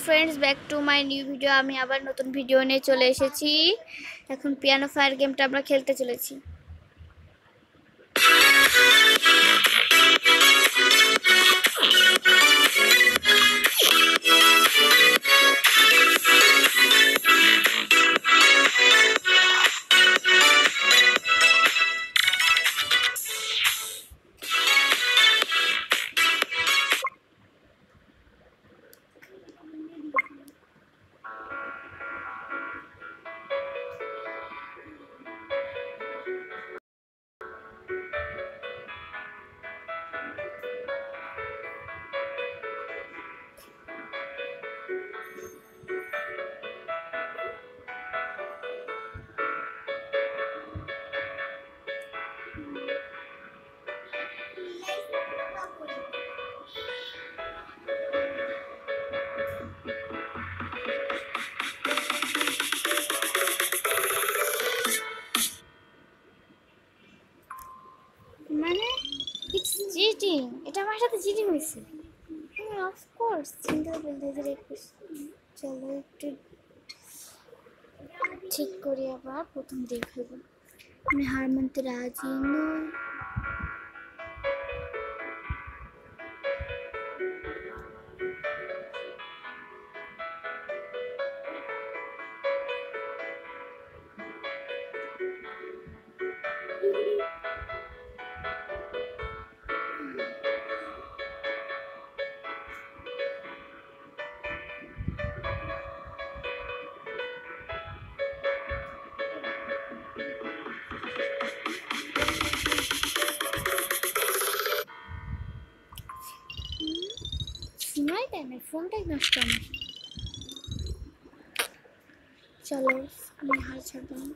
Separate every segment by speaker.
Speaker 1: Friends, back to my new video. আমি আবার নতুন ভিডিও নিয়ে চলে এসেছি। এখন পিয়ানো ফায়ার গেমটা আমরা খেলতে চলেছি। মানে ইটস চিটিং, এটা আমার সাথে চিটিং হয়েছে। অফ কোর্স চিন্তা বলতে চলো একটু ঠিক করি। আবার প্রথম দেখাবো আমি হার মানতে রাজি নই। শোনাই দেয় না, ফোনটাই নষ্ট আমার। চলো আমি হার ছাড়ব না।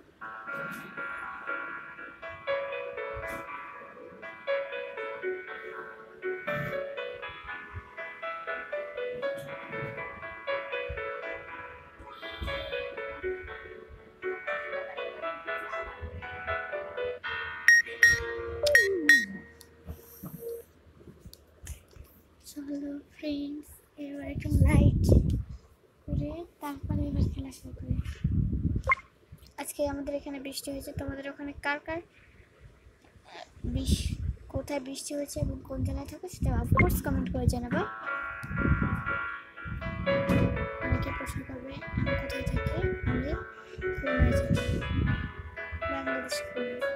Speaker 1: চলো ফ্রেন্ডস, এবার একটু লাইট করে তারপরে এবার খেলা শুরু করি। আজকে আমাদের এখানে বৃষ্টি হয়েছে। তোমাদের ওখানে কার কার কোথায় বৃষ্টি হয়েছে এবং কোন জায়গায় থাকে সেটা অফকোর্স কমেন্ট করে জানাবে। অনেকে প্রশ্ন করবে আমি কোথায় থাকি। আমি খুলনায় থাকি, বাংলাদেশ খুলনা।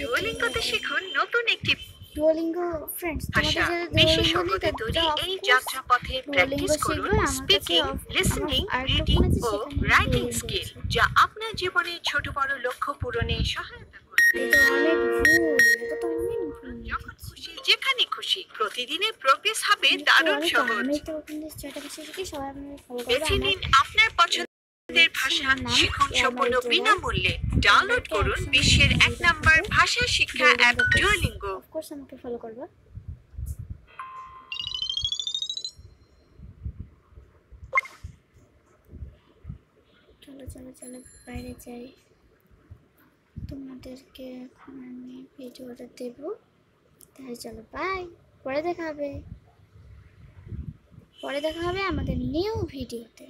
Speaker 2: ডুওলিঙ্গোতে শিখুন নতুন একটি
Speaker 1: ডুওলিঙ্গো ফ্রেন্ডস,
Speaker 2: ভাষা। বিশেষজ্ঞদের তৈরি এই যাত্রাপথে প্র্যাকটিস করুন স্পিকিং, লিসেনিং, রিডিং ও রাইটিং স্কিল, যা আপনার জীবনে ছোট বড় লক্ষ্য পূরণে সহায়তা করবে। যখন খুশি যেখানে খুশি প্রতিদিনের প্রোগ্রেস হবে দারুণ সহজ। বেছে নিন আপনার পছন্দের ভাষা, শিখুন সম্পূর্ণ বিনামূল্যে। ডাউনলোড করুন বিশ্বের 1 নম্বর ভাষা শিক্ষা অ্যাপ ডুওলিঙ্গো।
Speaker 1: অফকোর্স আমাকে ফলো করবে। চলো চলো চলো বাইরে যাই। তোমাদেরকে এখন আমি ভিডিওটা দেব, তাই চলো বাই। পরে দেখা হবে আমাদের নিউ ভিডিওতে।